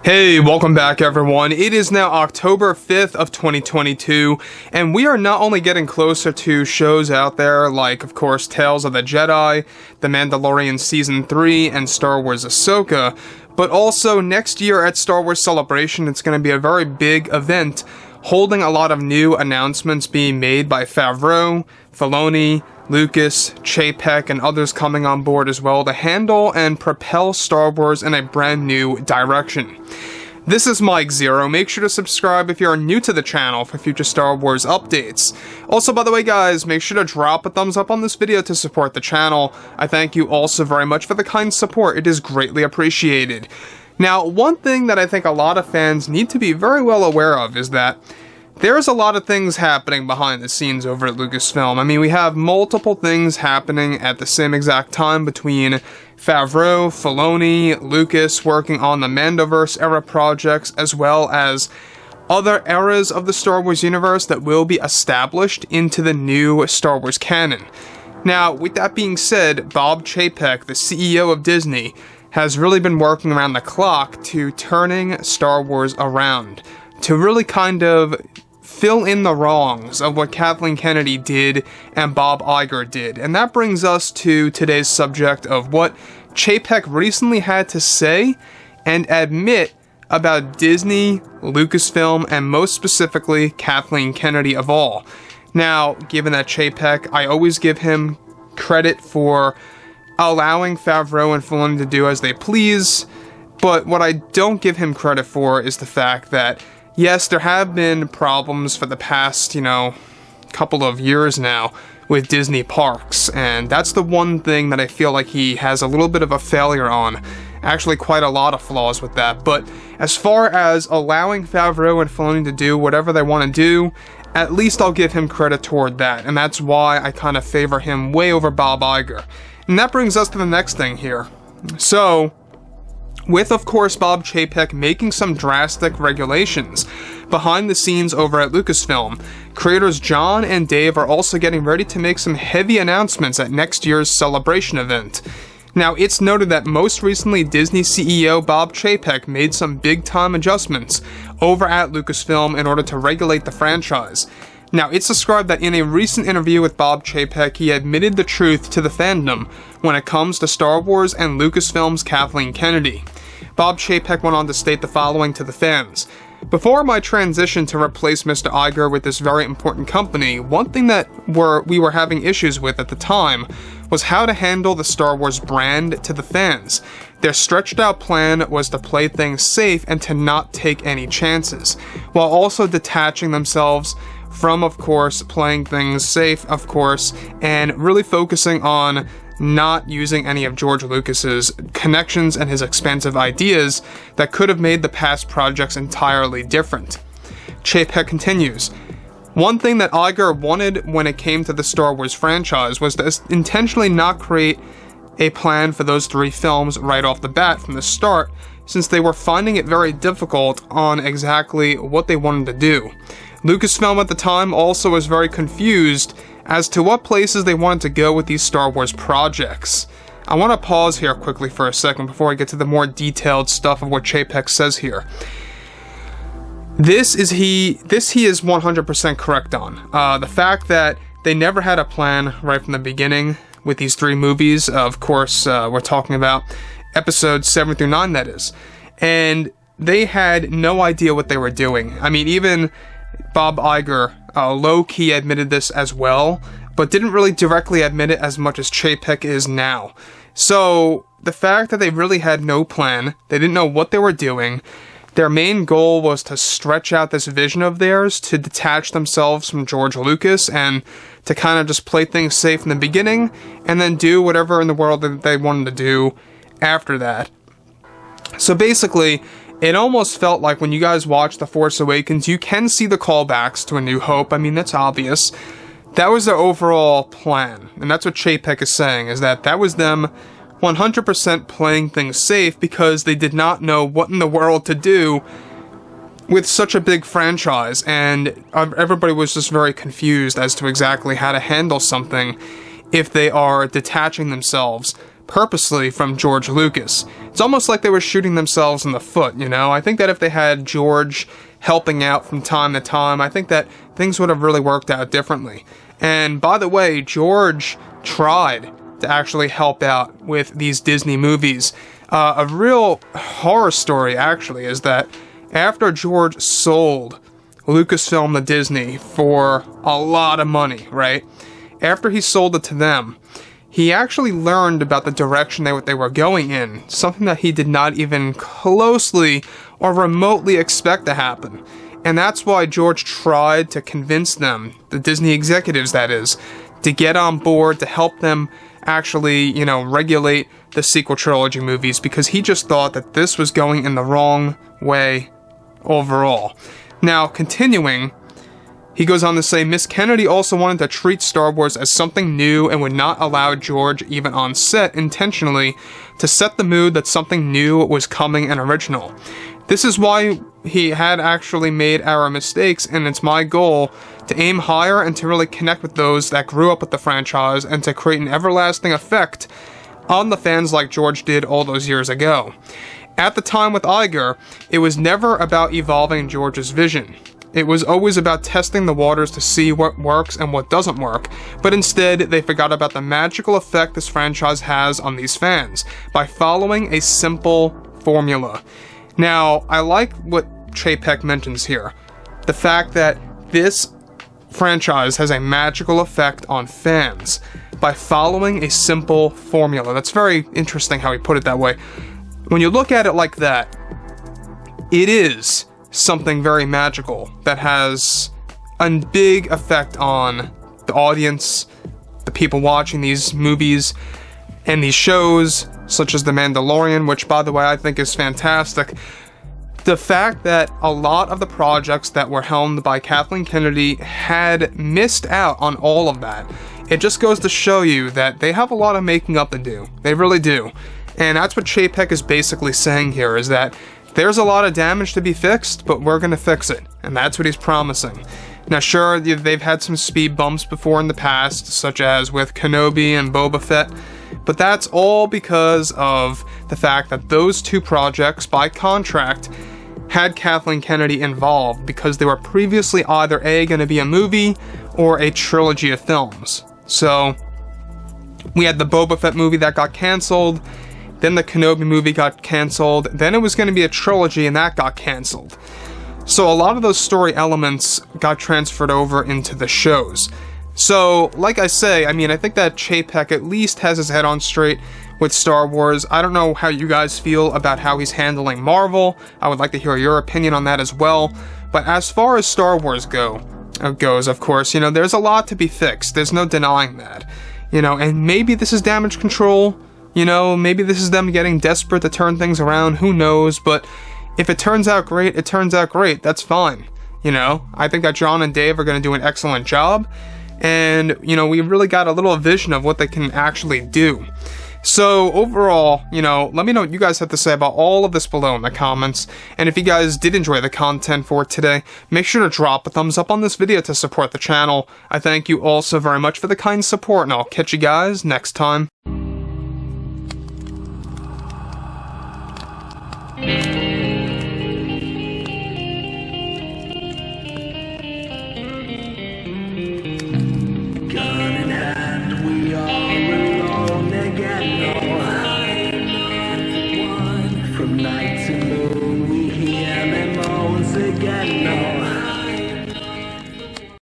Hey, welcome back everyone. It is now October 5th of 2022, and we are not only getting closer to shows out there like, of course, Tales of the Jedi, The Mandalorian Season 3, and Star Wars Ahsoka, but also next year at Star Wars Celebration, it's going to be a very big event holding a lot of new announcements being made by Favreau, Filoni, Lucas, Chapek, and others coming on board as well to handle and propel Star Wars in a brand new direction. This is Mike Zero. Make sure to subscribe if you are new to the channel for future Star Wars updates. Also, by the way guys, make sure to drop a thumbs up on this video to support the channel. I thank you also very much for the kind support. It is greatly appreciated. Now, one thing that I think a lot of fans need to be very well aware of is that there's a lot of things happening behind the scenes over at Lucasfilm. I mean, we have multiple things happening at the same exact time between Favreau, Filoni, Lucas working on the Mandoverse era projects, as well as other eras of the Star Wars universe that will be established into the new Star Wars canon. Now, with that being said, Bob Chapek, the CEO of Disney, has really been working around the clock to turning Star Wars around, to really kind of fill in the wrongs of what Kathleen Kennedy did and Bob Iger did. And that brings us to today's subject of what Chapek recently had to say and admit about Disney, Lucasfilm, and most specifically Kathleen Kennedy of all. Now, given that Chapek, I always give him credit for allowing Favreau and Filoni to do as they please, but what I don't give him credit for is the fact that yes, there have been problems for the past, couple of years now with Disney parks, and that's the one thing that I feel like he has a little bit of a failure on. Actually, quite a lot of flaws with that, but as far as allowing Favreau and Filoni to do whatever they want to do, at least I'll give him credit toward that, and that's why I kind of favor him way over Bob Iger. And that brings us to the next thing here. So, with, of course, Bob Chapek making some drastic regulations behind the scenes over at Lucasfilm, creators John and Dave are also getting ready to make some heavy announcements at next year's Celebration event. Now, it's noted that most recently Disney CEO Bob Chapek made some big-time adjustments over at Lucasfilm in order to regulate the franchise. Now, it's described that in a recent interview with Bob Chapek, he admitted the truth to the fandom when it comes to Star Wars and Lucasfilm's Kathleen Kennedy. Bob Chapek went on to state the following to the fans. Before my transition to replace Mr. Iger with this very important company, one thing that we were having issues with at the time was how to handle the Star Wars brand to the fans. Their stretched out plan was to play things safe and to not take any chances, while also detaching themselves from, of course, playing things safe, of course, and really focusing on not using any of George Lucas's connections and his expansive ideas that could have made the past projects entirely different. Chapek continues, one thing that Iger wanted when it came to the Star Wars franchise was to intentionally not create a plan for those three films right off the bat from the start, since they were finding it very difficult on exactly what they wanted to do. Lucasfilm at the time also was very confused as to what places they wanted to go with these Star Wars projects. I want to pause here quickly for a second before I get to the more detailed stuff of what Chapek says here. This he is 100% correct on. The fact that they never had a plan right from the beginning with these three movies, of course, we're talking about episodes 7 through 9, that is. And they had no idea what they were doing. I mean, even Bob Iger low-key admitted this as well, but didn't really directly admit it as much as Chapek is now. So, the fact that they really had no plan, they didn't know what they were doing, their main goal was to stretch out this vision of theirs, to detach themselves from George Lucas, and to kind of just play things safe in the beginning, and then do whatever in the world that they wanted to do after that. So basically, it almost felt like when you guys watch The Force Awakens, you can see the callbacks to A New Hope. I mean, that's obvious. That was their overall plan, and that's what Chapek is saying, is that was them 100% playing things safe because they did not know what in the world to do with such a big franchise, and everybody was just very confused as to exactly how to handle something if they are detaching themselves purposely from George Lucas. It's almost like they were shooting themselves in the foot, you know? I think that if they had George helping out from time to time, I think that things would have really worked out differently. And by the way, George tried to actually help out with these Disney movies. A real horror story, actually, is that after George sold Lucasfilm to Disney for a lot of money, right? After he sold it to them, he actually learned about the direction they were going in, something that he did not even closely or remotely expect to happen. And that's why George tried to convince them, the Disney executives that is, to get on board, to help them actually, you know, regulate the sequel trilogy movies, because he just thought that this was going in the wrong way overall. Now, continuing, he goes on to say, Miss Kennedy also wanted to treat Star Wars as something new and would not allow George, even on set, intentionally, to set the mood that something new was coming and original. This is why he had actually made our mistakes, and it's my goal to aim higher and to really connect with those that grew up with the franchise and to create an everlasting effect on the fans like George did all those years ago. At the time with Iger, it was never about evolving George's vision. It was always about testing the waters to see what works and what doesn't work, but instead they forgot about the magical effect this franchise has on these fans by following a simple formula. Now, I like what Chapek mentions here. The fact that this franchise has a magical effect on fans by following a simple formula. That's very interesting how he put it that way. When you look at it like that, it is something very magical that has a big effect on the audience, the people watching these movies and these shows, such as The Mandalorian, which, by the way, I think is fantastic. The fact that a lot of the projects that were helmed by Kathleen Kennedy had missed out on all of that. It just goes to show you that they have a lot of making up to do. They really do. And that's what Chapek is basically saying here, is that there's a lot of damage to be fixed, but we're going to fix it. And that's what he's promising. Now, sure, they've had some speed bumps before in the past, such as with KENOBI and Boba Fett, but that's all because of the fact that those two projects, by contract, had Kathleen Kennedy involved because they were previously either A, going to be a movie or a trilogy of films. So, we had the Boba Fett movie that got cancelled, then the KENOBI movie got cancelled, then it was going to be a trilogy and that got cancelled. So a lot of those story elements got transferred over into the shows. So, like I say, I mean, I think that Chapek at least has his head on straight with Star Wars. I don't know how you guys feel about how he's handling Marvel. I would like to hear your opinion on that as well. But as far as Star Wars goes, of course, you know, there's a lot to be fixed. There's no denying that. You know, and maybe this is damage control. You know, maybe this is them getting desperate to turn things around. Who knows? But if it turns out great, it turns out great. That's fine. You know, I think that John and Dave are going to do an excellent job. And, you know, we really got a little vision of what they can actually do. So, overall, you know, let me know what you guys have to say about all of this below in the comments. And if you guys did enjoy the content for today, make sure to drop a thumbs up on this video to support the channel. I thank you all so very much for the kind support, and I'll catch you guys next time. From night to moon, we hear them moans again.